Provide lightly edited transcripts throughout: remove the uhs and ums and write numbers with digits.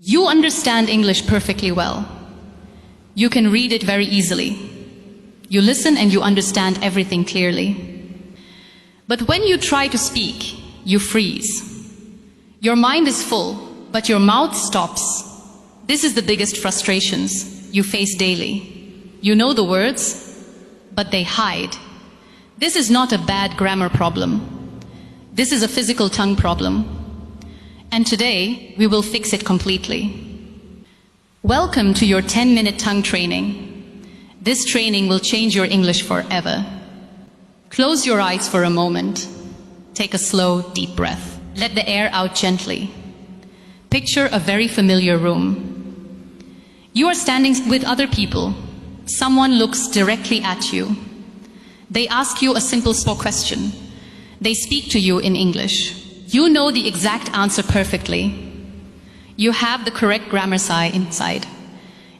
You understand English perfectly well. You can read it very easily. You listen and you understand everything clearly. But when you try to speak, you freeze. Your mind is full, but your mouth stops. This is the biggest frustrations you face daily. You know the words, but they hide. This is not a bad grammar problem. This is a physical tongue problem. And today, we will fix it completely. Welcome to your 10-minute tongue training. This training will change your English forever. Close your eyes for a moment. Take a slow, deep breath. Let the air out gently. Picture a very familiar room. You are standing with other people. Someone looks directly at you. They ask you a simple question. They speak to you in English. You know the exact answer perfectly. You have the correct grammar inside.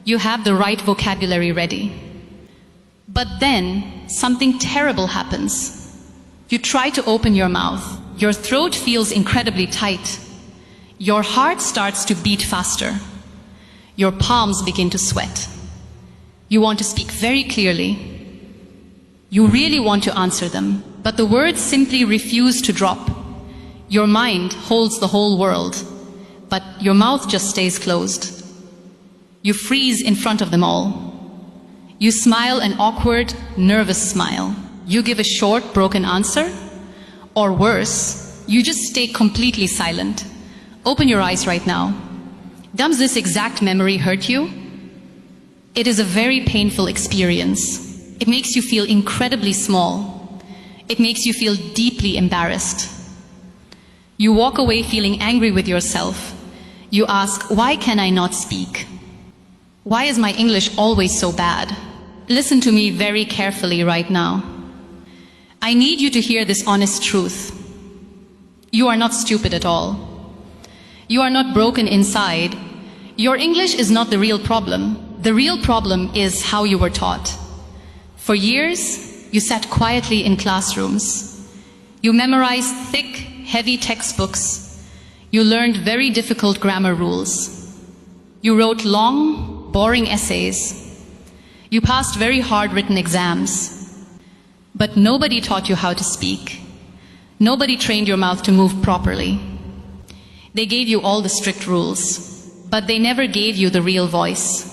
You have the right vocabulary ready. But then, something terrible happens. You try to open your mouth. Your throat feels incredibly tight. Your heart starts to beat faster. Your palms begin to sweat. You want to speak very clearly. You really want to answer them, but the words simply refuse to drop. Your mind holds the whole world, but your mouth just stays closed. You freeze in front of them all. You smile an awkward, nervous smile. You give a short, broken answer, or worse, you just stay completely silent. Open your eyes right now. Does this exact memory hurt you? It is a very painful experience. It makes you feel incredibly small. It makes you feel deeply embarrassed. You walk away feeling angry with yourself. You ask, why can I not speak? Why is my English always so bad? Listen to me very carefully right now. I need you to hear this honest truth. You are not stupid at all. You are not broken inside. Your English is not the real problem. The real problem is how you were taught. For years, you sat quietly in classrooms. You memorized thick, heavy textbooks. You learned very difficult grammar rules. You wrote long, boring essays. You passed very hard-written exams. But nobody taught you how to speak. Nobody trained your mouth to move properly. They gave you all the strict rules, but they never gave you the real voice.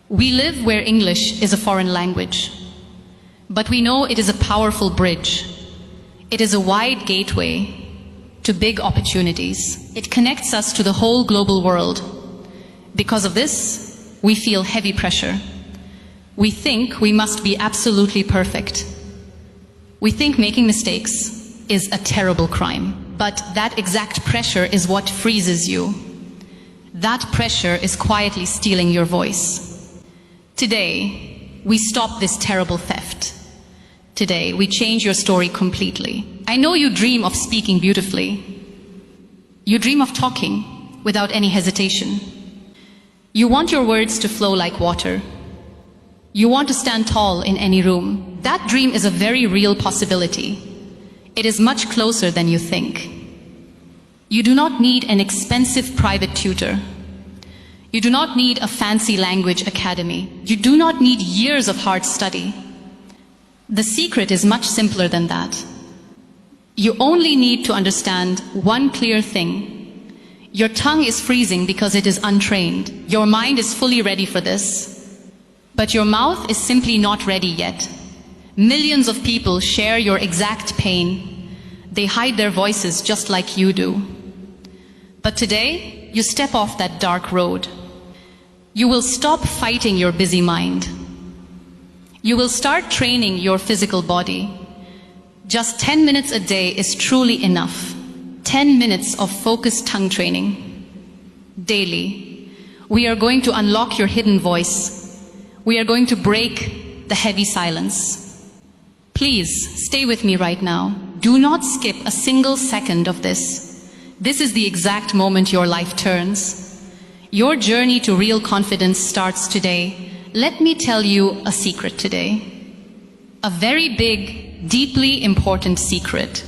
We live where English is a foreign language, but we know it is a powerful bridge. It is a wide gateway to big opportunities. It connects us to the whole global world. Because of this, we feel heavy pressure. We think we must be absolutely perfect. We think making mistakes is a terrible crime. But that exact pressure is what freezes you. That pressure is quietly stealing your voice. Today, we stop this terrible theft. Today, we change your story completely. I know you dream of speaking beautifully. You dream of talking without any hesitation. You want your words to flow like water. You want to stand tall in any room. That dream is a very real possibility. It is much closer than you think. You do not need an expensive private tutor. You do not need a fancy language academy. You do not need years of hard study. The secret is much simpler than that. You only need to understand one clear thing. Your tongue is freezing because it is untrained. Your mind is fully ready for this. But your mouth is simply not ready yet. Millions of people share your exact pain. They hide their voices just like you do. But today, you step off that dark road. You will stop fighting your busy mind. You will start training your physical body. Just 10 minutes a day is truly enough. 10 minutes of focused tongue training. Daily, we are going to unlock your hidden voice. We are going to break the heavy silence. Please, stay with me right now. Do not skip a single second of this. This is the exact moment your life turns. Your journey to real confidence starts today. Let me tell you a secret today. A very big, deeply important secret.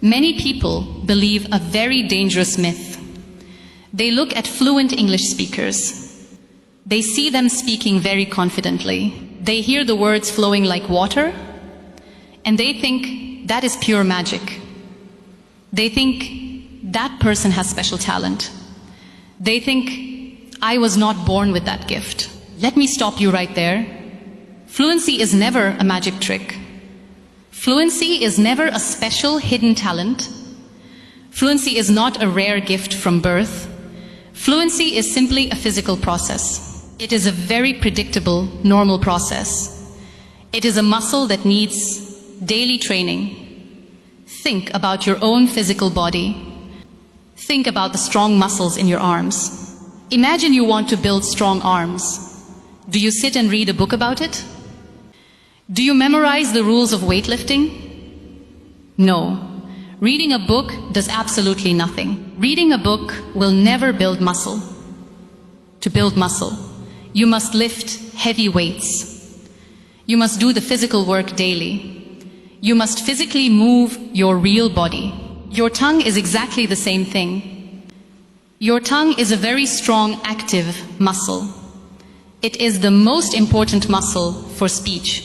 Many people believe a very dangerous myth. They look at fluent English speakers. They see them speaking very confidently. They hear the words flowing like water, and they think that is pure magic. They think that person has special talent. They think, I was not born with that gift. Let me stop you right there. Fluency is never a magic trick. Fluency is never a special hidden talent. Fluency is not a rare gift from birth. Fluency is simply a physical process. It is a very predictable, normal process. It is a muscle that needs daily training. Think about your own physical body. Think about the strong muscles in your arms. Imagine you want to build strong arms. Do you sit and read a book about it? Do you memorize the rules of weightlifting? No. Reading a book does absolutely nothing. Reading a book will never build muscle. To build muscle, you must lift heavy weights. You must do the physical work daily. You must physically move your real body. Your tongue is exactly the same thing. Your tongue is a very strong, active muscle. It is the most important muscle for speech.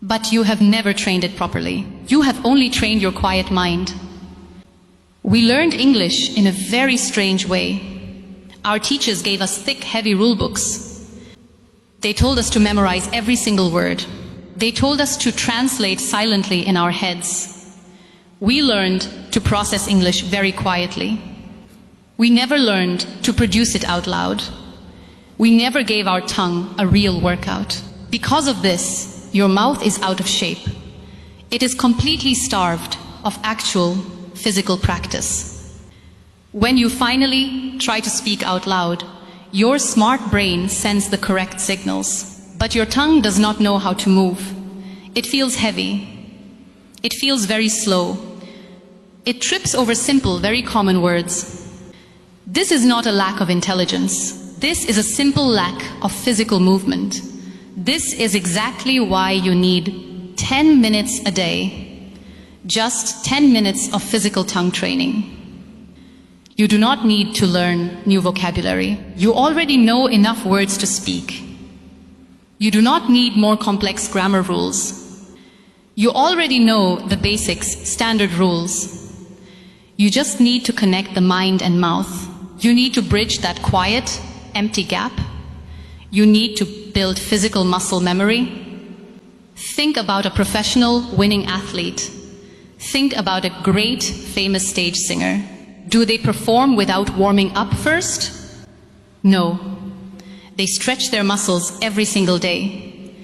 But you have never trained it properly. You have only trained your quiet mind. We learned English in a very strange way. Our teachers gave us thick, heavy rule books. They told us to memorize every single word. They told us to translate silently in our heads. We learned to process English very quietly. We never learned to produce it out loud. We never gave our tongue a real workout. Because of this, your mouth is out of shape. It is completely starved of actual physical practice. When you finally try to speak out loud, your smart brain sends the correct signals, but your tongue does not know how to move. It feels heavy. It feels very slow. It trips over simple, very common words. This is not a lack of intelligence. This is a simple lack of physical movement. This is exactly why you need 10 minutes a day. Just 10 minutes of physical tongue training. You do not need to learn new vocabulary. You already know enough words to speak. You do not need more complex grammar rules. You already know the basics, standard rules. You just need to connect the mind and mouth. You need to bridge that quiet, empty gap. You need to build physical muscle memory. Think about a professional winning athlete. Think about a great famous stage singer. Do they perform without warming up first? No. They stretch their muscles every single day.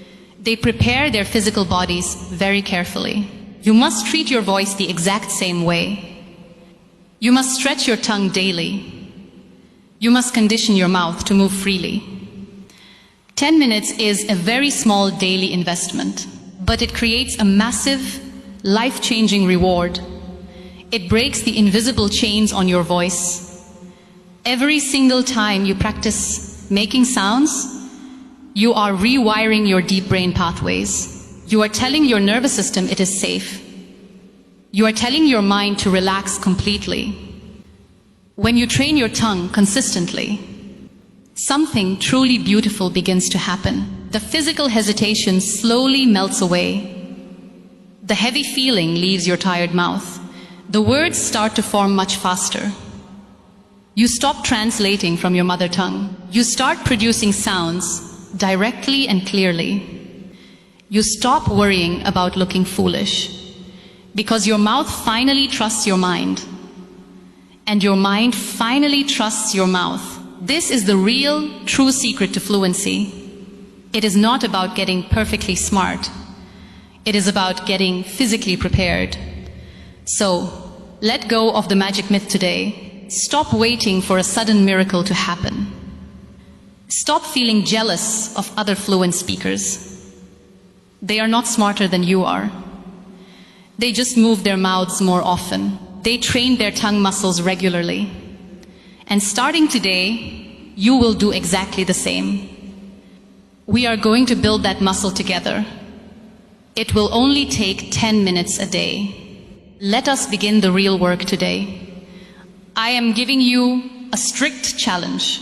They prepare their physical bodies very carefully. You must treat your voice the exact same way. You must stretch your tongue daily. You must condition your mouth to move freely. 10 minutes is a very small daily investment, but it creates a massive, life-changing reward. It breaks the invisible chains on your voice. Every single time you practice making sounds, you are rewiring your deep brain pathways. You are telling your nervous system it is safe. You are telling your mind to relax completely. When you train your tongue consistently, something truly beautiful begins to happen. The physical hesitation slowly melts away. The heavy feeling leaves your tired mouth. The words start to form much faster. You stop translating from your mother tongue. You start producing sounds directly and clearly. You stop worrying about looking foolish, because your mouth finally trusts your mind, and your mind finally trusts your mouth. This is the real, true secret to fluency. It is not about getting perfectly smart. It is about getting physically prepared. So, let go of the magic myth today. Stop waiting for a sudden miracle to happen. Stop feeling jealous of other fluent speakers. They are not smarter than you are. They just move their mouths more often. They train their tongue muscles regularly. And starting today, you will do exactly the same. We are going to build that muscle together. It will only take 10 minutes a day. Let us begin the real work today. I am giving you a strict challenge.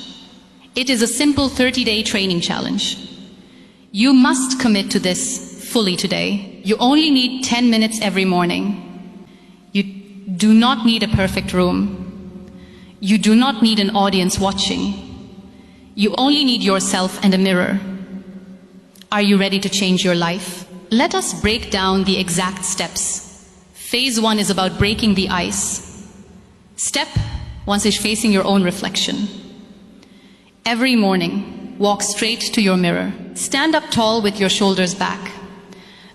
It is a simple 30-day training challenge. You must commit to this fully today. You only need 10 minutes every morning. You do not need a perfect room. You do not need an audience watching. You only need yourself and a mirror. Are you ready to change your life? Let us break down the exact steps. Phase 1 is about breaking the ice. Step 1 is facing your own reflection. Every morning, walk straight to your mirror. Stand up tall with your shoulders back.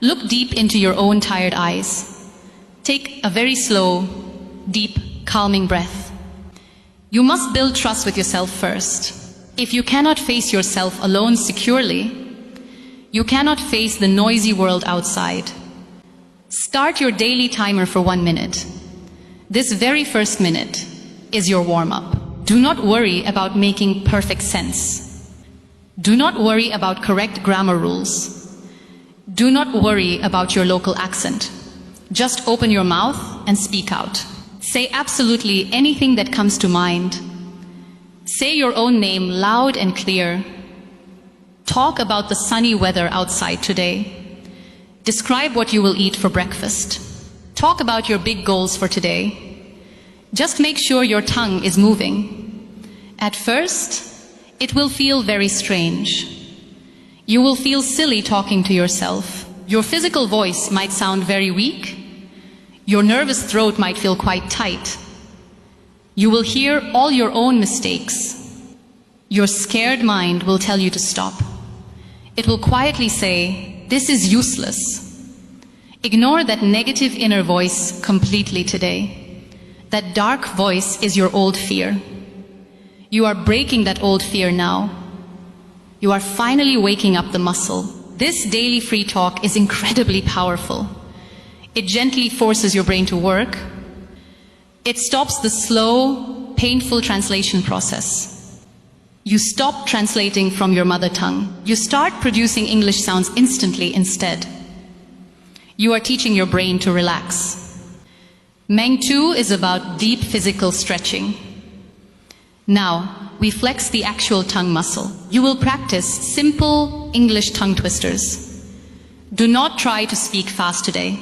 Look deep into your own tired eyes. Take a very slow, deep, calming breath. You must build trust with yourself first. If you cannot face yourself alone securely, you cannot face the noisy world outside. Start your daily timer for 1 minute. This very first minute is your warm-up. Do not worry about making perfect sense. Do not worry about correct grammar rules. Do not worry about your local accent. Just open your mouth and speak out. Say absolutely anything that comes to mind. Say your own name loud and clear. Talk about the sunny weather outside today. Describe what you will eat for breakfast. Talk about your big goals for today. Just make sure your tongue is moving. At first, it will feel very strange. You will feel silly talking to yourself. Your physical voice might sound very weak. Your nervous throat might feel quite tight. You will hear all your own mistakes. Your scared mind will tell you to stop. It will quietly say, "This is useless." Ignore that negative inner voice completely today. That dark voice is your old fear. You are breaking that old fear now. You are finally waking up the muscle. This daily free talk is incredibly powerful. It gently forces your brain to work. It stops the slow, painful translation process. You stop translating from your mother tongue. You start producing English sounds instantly instead. You are teaching your brain to relax. Meng 2 is about deep physical stretching. Now, we flex the actual tongue muscle. You will practice simple English tongue twisters. Do not try to speak fast today.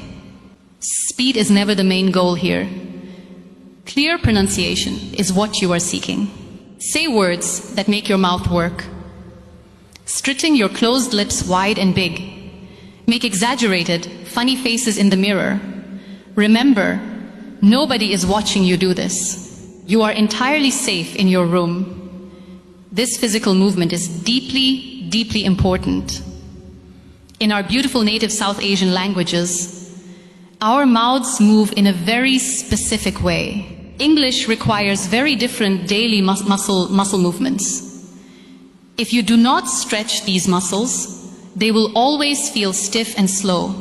Speed is never the main goal here. Clear pronunciation is what you are seeking. Say words that make your mouth work. Straighten your closed lips wide and big. Make exaggerated, funny faces in the mirror. Remember, nobody is watching you do this. You are entirely safe in your room. This physical movement is deeply, deeply important. In our beautiful native South Asian languages, our mouths move in a very specific way. English requires very different daily muscle movements. If you do not stretch these muscles, they will always feel stiff and slow.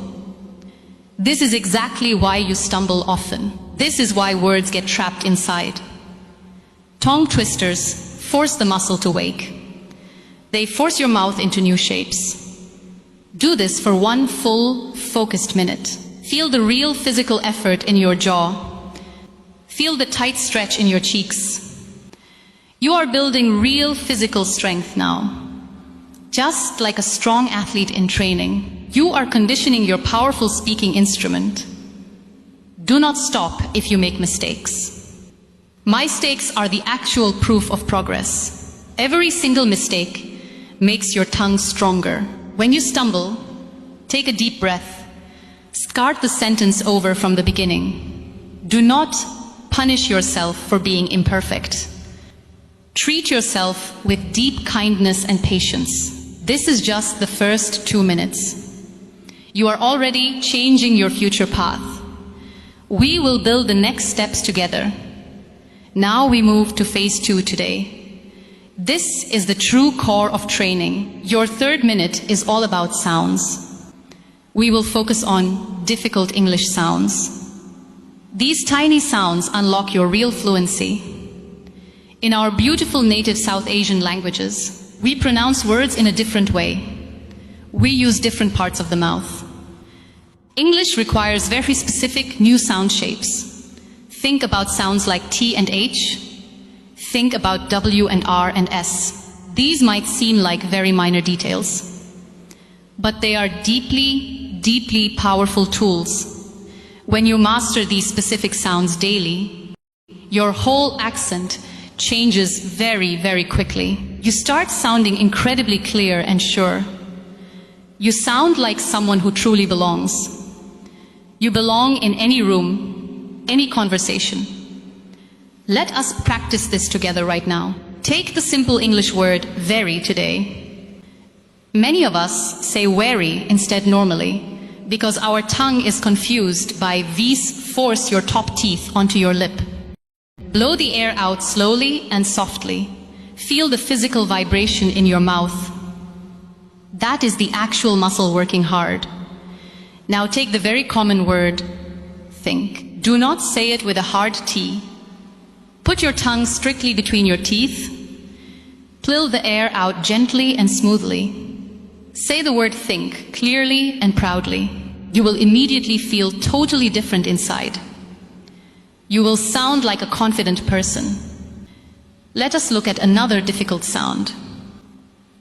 This is exactly why you stumble often. This is why words get trapped inside. Tongue twisters force the muscle to wake. They force your mouth into new shapes. Do this for 1 full, focused minute. Feel the real physical effort in your jaw. Feel the tight stretch in your cheeks. You are building real physical strength now. Just like a strong athlete in training, you are conditioning your powerful speaking instrument. Do not stop if you make mistakes. Mistakes are the actual proof of progress. Every single mistake makes your tongue stronger. When you stumble, take a deep breath. Start the sentence over from the beginning. Do not punish yourself for being imperfect. Treat yourself with deep kindness and patience. This is just the first 2 minutes. You are already changing your future path. We will build the next steps together. Now we move to phase 2 today. This is the true core of training. Your 3rd minute is all about sounds. We will focus on difficult English sounds. These tiny sounds unlock your real fluency. In our beautiful native South Asian languages, we pronounce words in a different way. We use different parts of the mouth. English requires very specific new sound shapes. Think about sounds like T and H, Think about W and R and S. These might seem like very minor details, but they are deeply, deeply powerful tools. When you master these specific sounds daily, your whole accent changes very, very quickly. You start sounding incredibly clear and sure. You sound like someone who truly belongs. You belong in any room, any conversation. Let us practice this together right now. Take the simple English word very today. Many of us say wary instead normally because our tongue is confused by V's force your top teeth onto your lip. Blow the air out slowly and softly. Feel the physical vibration in your mouth. That is the actual muscle working hard. Now take the very common word, think. Do not say it with a hard T. Put your tongue strictly between your teeth. Plill the air out gently and smoothly. Say the word think clearly and proudly. You will immediately feel totally different inside. You will sound like a confident person. Let us look at another difficult sound.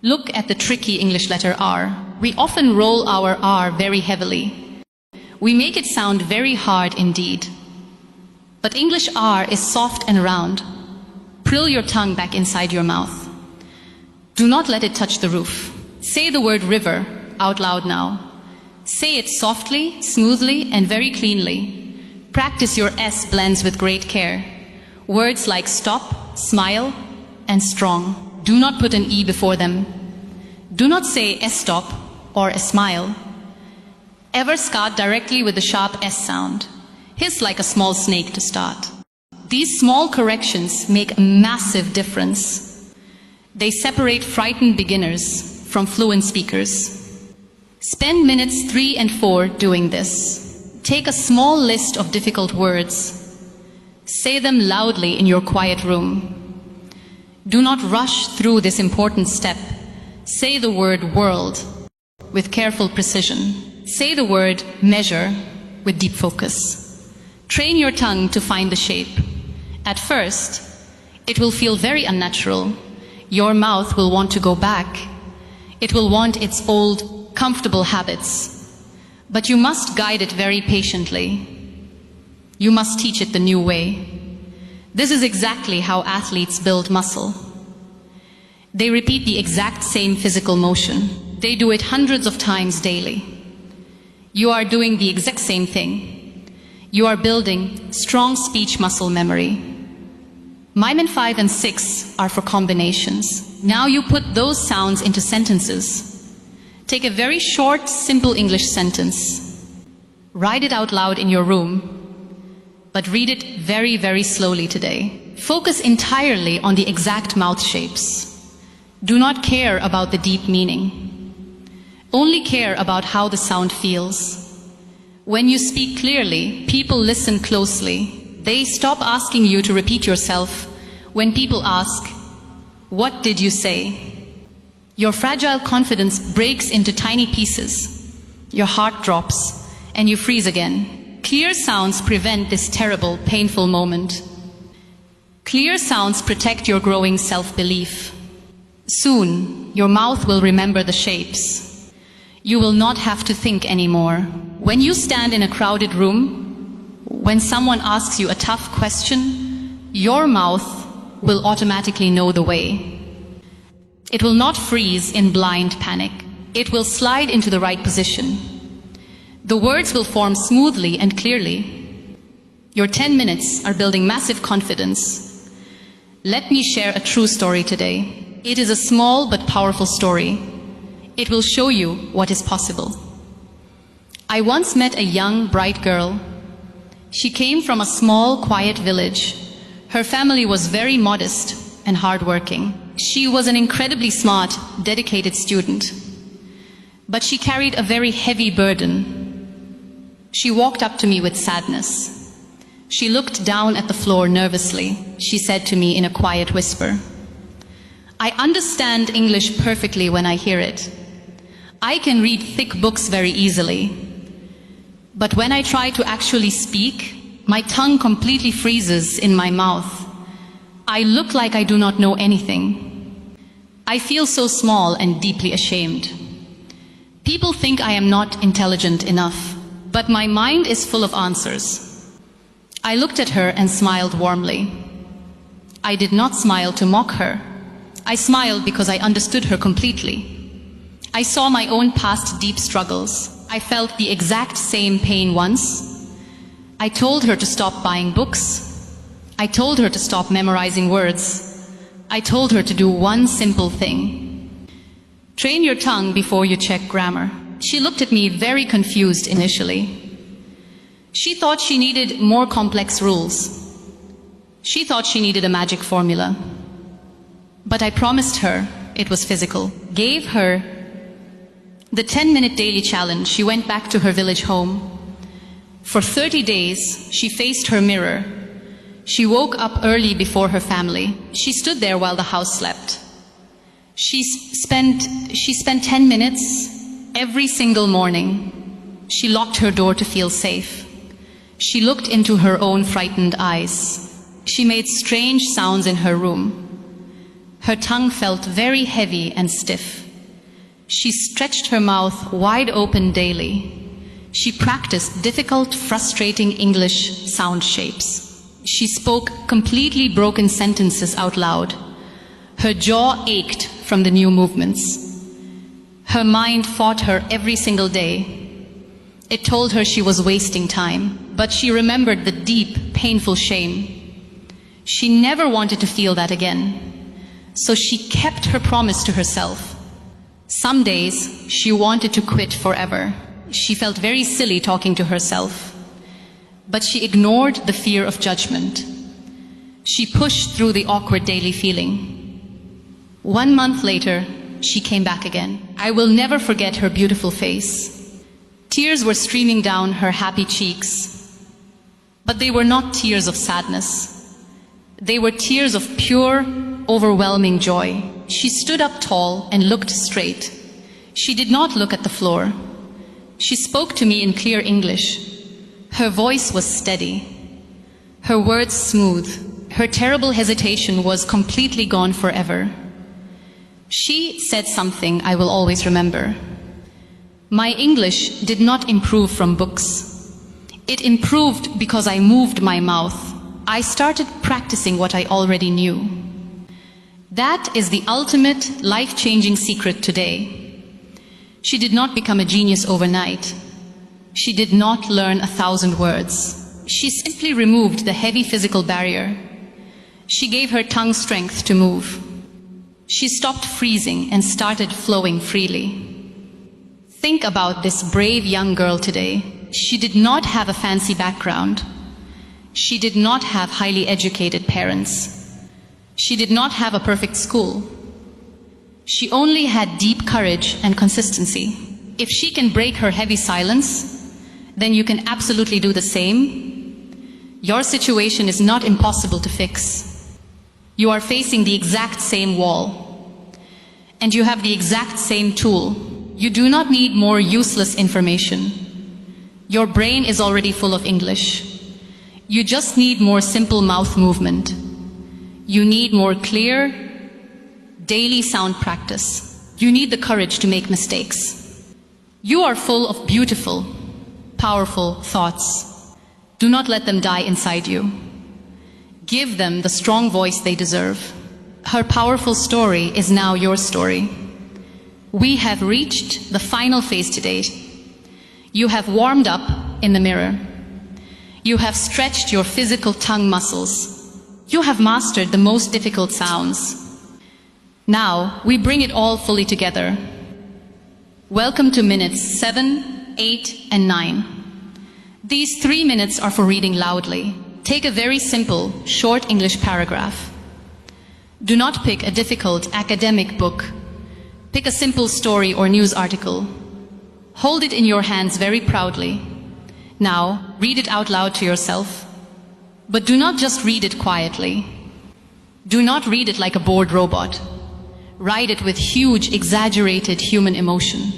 Look at the tricky English letter R. We often roll our R very heavily. We make it sound very hard indeed. But English R is soft and round. Prill your tongue back inside your mouth. Do not let it touch the roof. Say the word river out loud now. Say it softly, smoothly, and very cleanly. Practice your S blends with great care. Words like stop, smile, and strong. Do not put an E before them. Do not say a stop or a smile. Ever start directly with the sharp S sound. Hiss like a small snake to start. These small corrections make a massive difference. They separate frightened beginners from fluent speakers. Spend minutes 3 and 4 doing this. Take a small list of difficult words. Say them loudly in your quiet room. Do not rush through this important step. Say the word world with careful precision. Say the word measure with deep focus. Train your tongue to find the shape. At first, it will feel very unnatural. Your mouth will want to go back. It will want its old, comfortable habits. But you must guide it very patiently. You must teach it the new way. This is exactly how athletes build muscle. They repeat the exact same physical motion. They do it hundreds of times daily. You are doing the exact same thing. You are building strong speech muscle memory. Mime 5 and 6 are for combinations. Now you put those sounds into sentences. Take a very short, simple English sentence. Write it out loud in your room, but read it very, very slowly today. Focus entirely on the exact mouth shapes. Do not care about the deep meaning. Only care about how the sound feels. When you speak clearly, people listen closely. They stop asking you to repeat yourself when people ask, "What did you say?" Your fragile confidence breaks into tiny pieces. Your heart drops and you freeze again. Clear sounds prevent this terrible, painful moment. Clear sounds protect your growing self-belief. Soon, your mouth will remember the shapes. You will not have to think anymore. When you stand in a crowded room, when someone asks you a tough question, your mouth will automatically know the way. It will not freeze in blind panic. It will slide into the right position. The words will form smoothly and clearly. Your 10 minutes are building massive confidence. Let me share a true story today. It is a small but powerful story. It will show you what is possible. I once met a young, bright girl. She came from a small, quiet village. Her family was very modest and hardworking. She was an incredibly smart, dedicated student. But she carried a very heavy burden. She walked up to me with sadness. She looked down at the floor nervously. She said to me in a quiet whisper, "I understand English perfectly when I hear it. I can read thick books very easily. But when I try to actually speak, my tongue completely freezes in my mouth. I look like I do not know anything. I feel so small and deeply ashamed. People think I am not intelligent enough, but my mind is full of answers. I looked at her and smiled warmly. I did not smile to mock her. I smiled because I understood her completely. I saw my own past deep struggles. I felt the exact same pain once. I told her to stop buying books. I told her to stop memorizing words. I told her to do one simple thing. Train your tongue before you check grammar. She looked at me very confused initially. She thought she needed more complex rules. She thought she needed a magic formula. But I promised her it was physical. Gave her the 10-minute daily challenge. She went back to her village home. For 30 days, she faced her mirror. She woke up early before her family. She stood there while the house slept. She spent 10 minutes every single morning. She locked her door to feel safe. She looked into her own frightened eyes. She made strange sounds in her room. Her tongue felt very heavy and stiff. She stretched her mouth wide open daily. She practiced difficult, frustrating English sound shapes. She spoke completely broken sentences out loud. Her jaw ached from the new movements. Her mind fought her every single day. It told her she was wasting time, but she remembered the deep, painful shame. She never wanted to feel that again. So she kept her promise to herself. Some days, she wanted to quit forever. She felt very silly talking to herself. But she ignored the fear of judgment. She pushed through the awkward daily feeling. 1 month later, she came back again. I will never forget her beautiful face. Tears were streaming down her happy cheeks. But they were not tears of sadness. They were tears of pure, overwhelming joy. She stood up tall and looked straight. She did not look at the floor. She spoke to me in clear English. Her voice was steady. Her words smooth. Her terrible hesitation was completely gone forever. She said something I will always remember. My English did not improve from books. It improved because I moved my mouth. I started practicing what I already knew. That is the ultimate life-changing secret today. She did not become a genius overnight. She did not learn 1,000 words. She simply removed the heavy physical barrier. She gave her tongue strength to move. She stopped freezing and started flowing freely. Think about this brave young girl today. She did not have a fancy background. She did not have highly educated parents. She did not have a perfect school. She only had deep courage and consistency. If she can break her heavy silence, then you can absolutely do the same. Your situation is not impossible to fix. You are facing the exact same wall. And you have the exact same tool. You do not need more useless information. Your brain is already full of English. You just need more simple mouth movement. You need more clear, daily sound practice. You need the courage to make mistakes. You are full of beautiful, powerful thoughts. Do not let them die inside you. Give them the strong voice they deserve. Her powerful story is now your story. We have reached the final phase today. You have warmed up in the mirror. You have stretched your physical tongue muscles. You have mastered the most difficult sounds. Now, we bring it all fully together. Welcome to minutes 7, 8, and 9. These 3 minutes are for reading loudly. Take a very simple, short English paragraph. Do not pick a difficult academic book. Pick a simple story or news article. Hold it in your hands very proudly. Now, read it out loud to yourself. But do not just read it quietly. Do not read it like a bored robot. Write it with huge, exaggerated human emotion.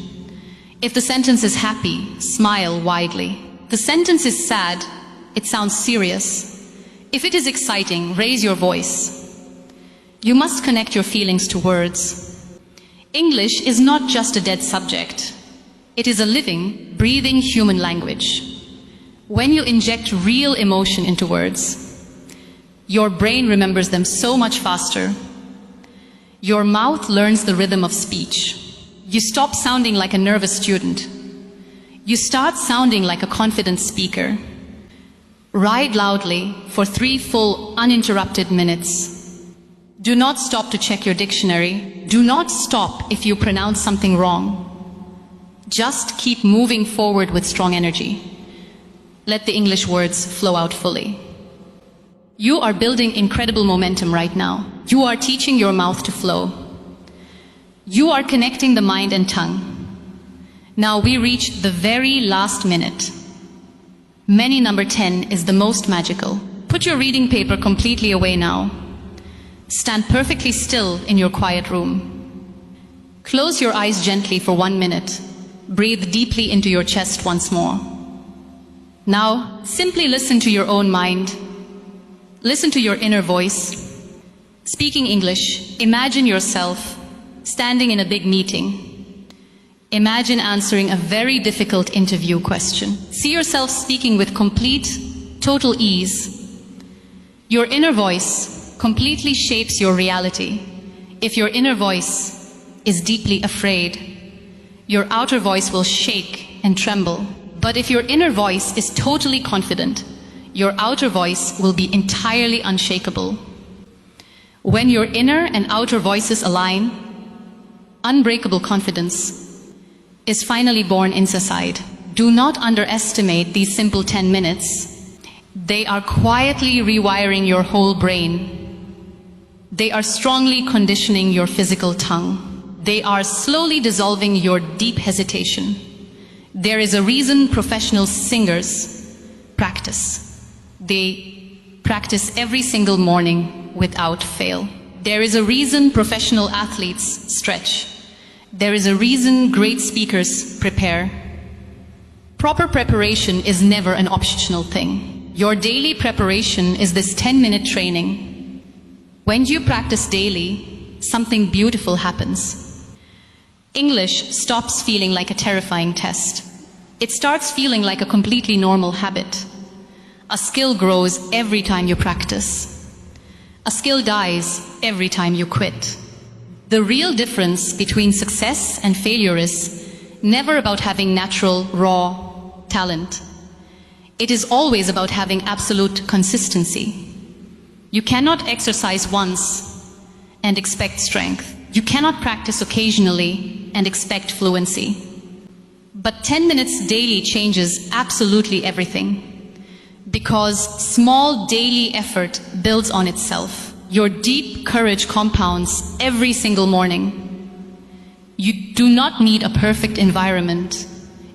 If the sentence is happy, smile widely. The sentence is sad, it sounds serious. If it is exciting, raise your voice. You must connect your feelings to words. English is not just a dead subject. It is a living, breathing human language. When you inject real emotion into words, your brain remembers them so much faster. Your mouth learns the rhythm of speech. You stop sounding like a nervous student. You start sounding like a confident speaker. Ride loudly for 3 full, uninterrupted minutes. Do not stop to check your dictionary. Do not stop if you pronounce something wrong. Just keep moving forward with strong energy. Let the English words flow out fully. You are building incredible momentum right now. You are teaching your mouth to flow. You are connecting the mind and tongue. Now we reach the very last minute. Many number 10 is the most magical. Put your reading paper completely away now. Stand perfectly still in your quiet room. Close your eyes gently for 1 minute. Breathe deeply into your chest once more. Now, simply listen to your own mind. Listen to your inner voice. Speaking English, imagine yourself standing in a big meeting. Imagine answering a very difficult interview question. See yourself speaking with complete, total ease. Your inner voice completely shapes your reality. If your inner voice is deeply afraid, your outer voice will shake and tremble. But if your inner voice is totally confident, your outer voice will be entirely unshakable. When your inner and outer voices align, unbreakable confidence is finally born inside. Do not underestimate these simple 10 minutes. They are quietly rewiring your whole brain. They are strongly conditioning your physical tongue. They are slowly dissolving your deep hesitation. There is a reason professional singers practice. They practice every single morning without fail. There is a reason professional athletes stretch. There is a reason great speakers prepare. Proper preparation is never an optional thing. Your daily preparation is this 10-minute training. When you practice daily, something beautiful happens. English stops feeling like a terrifying test. It starts feeling like a completely normal habit. A skill grows every time you practice. A skill dies every time you quit. The real difference between success and failure is never about having natural, raw talent. It is always about having absolute consistency. You cannot exercise once and expect strength. You cannot practice occasionally and expect fluency. But 10 minutes daily changes absolutely everything. Because small daily effort builds on itself. Your deep courage compounds every single morning. You do not need a perfect environment.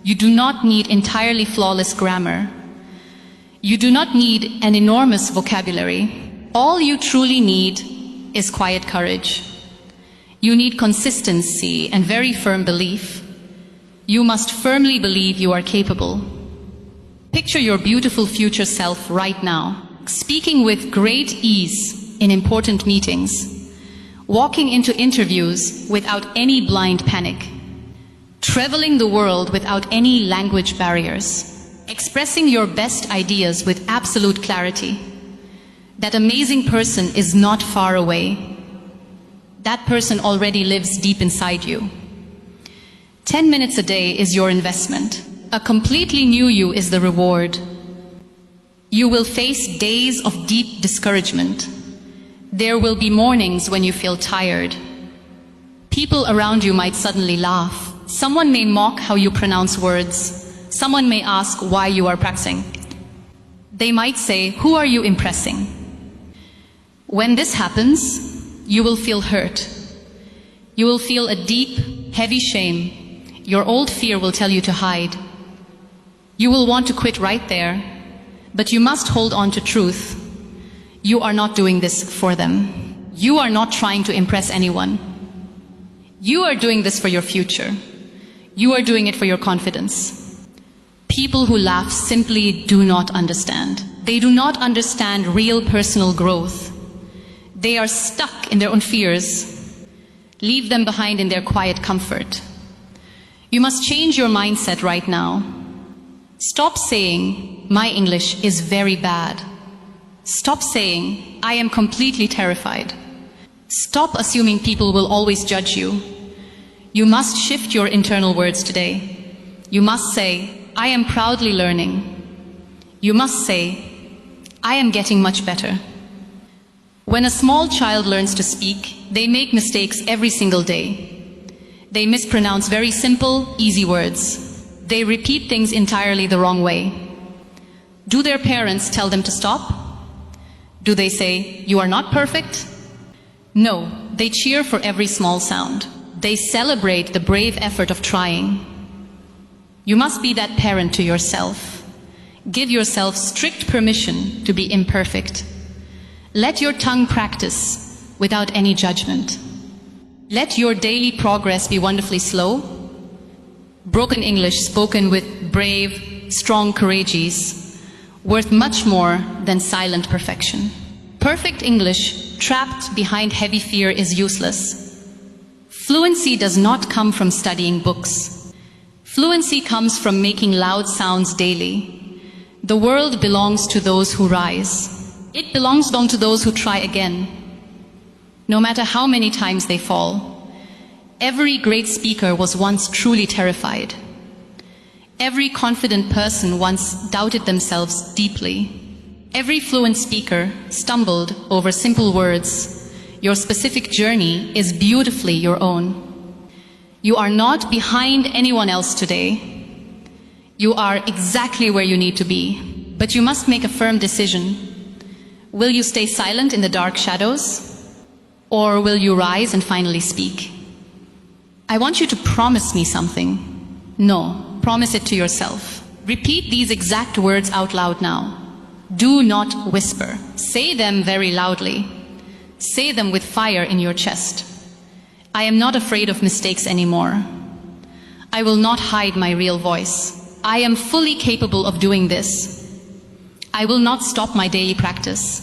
You do not need entirely flawless grammar. You do not need an enormous vocabulary. All you truly need is quiet courage. You need consistency and very firm belief. You must firmly believe you are capable. Picture your beautiful future self right now, speaking with great ease in important meetings, walking into interviews without any blind panic, traveling the world without any language barriers, expressing your best ideas with absolute clarity. That amazing person is not far away. That person already lives deep inside you. 10 minutes a day is your investment. A completely new you is the reward. You will face days of deep discouragement. There will be mornings when you feel tired. People around you might suddenly laugh. Someone may mock how you pronounce words. Someone may ask why you are practicing. They might say, "Who are you impressing?" When this happens, you will feel hurt. You will feel a deep, heavy shame. Your old fear will tell you to hide. You will want to quit right there, but you must hold on to truth. You are not doing this for them. You are not trying to impress anyone. You are doing this for your future. You are doing it for your confidence. People who laugh simply do not understand. They do not understand real personal growth. They are stuck in their own fears. Leave them behind in their quiet comfort. You must change your mindset right now. Stop saying, "My English is very bad." Stop saying, "I am completely terrified." Stop assuming people will always judge you. You must shift your internal words today. You must say, "I am proudly learning." You must say, "I am getting much better." When a small child learns to speak, they make mistakes every single day. They mispronounce very simple, easy words. They repeat things entirely the wrong way. Do their parents tell them to stop? Do they say, "You are not perfect"? No, they cheer for every small sound. They celebrate the brave effort of trying. You must be that parent to yourself. Give yourself strict permission to be imperfect. Let your tongue practice without any judgment. Let your daily progress be wonderfully slow. Broken English spoken with brave, strong courageous, worth much more than silent perfection. Perfect English trapped behind heavy fear is useless. Fluency does not come from studying books. Fluency comes from making loud sounds daily. The world belongs to those who rise. It belongs to those who try again, no matter how many times they fall. Every great speaker was once truly terrified. Every confident person once doubted themselves deeply. Every fluent speaker stumbled over simple words. Your specific journey is beautifully your own. You are not behind anyone else today. You are exactly where you need to be, but you must make a firm decision. Will you stay silent in the dark shadows? Or will you rise and finally speak? I want you to promise me something. No, promise it to yourself. Repeat these exact words out loud now. Do not whisper. Say them very loudly. Say them with fire in your chest. I am not afraid of mistakes anymore. I will not hide my real voice. I am fully capable of doing this. I will not stop my daily practice.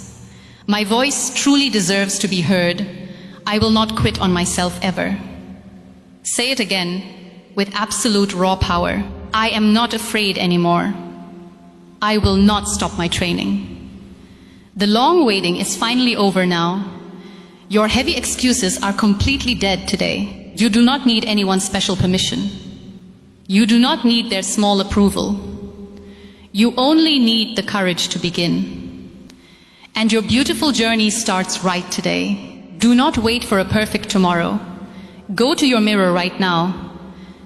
My voice truly deserves to be heard. I will not quit on myself ever. Say it again with absolute raw power. I am not afraid anymore. I will not stop my training. The long waiting is finally over now. Your heavy excuses are completely dead today. You do not need anyone's special permission. You do not need their small approval. You only need the courage to begin. And your beautiful journey starts right today. Do not wait for a perfect tomorrow. Go to your mirror right now.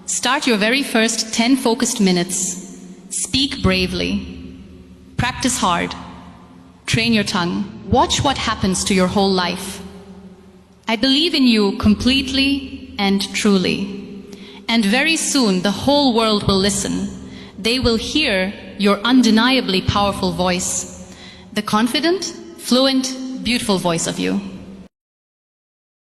Start your very first 10 focused minutes. Speak bravely. Practice hard. Train your tongue. Watch what happens to your whole life. I believe in you completely and truly. And very soon the whole world will listen. They will hear your undeniably powerful voice. The confident, fluent, beautiful voice of you.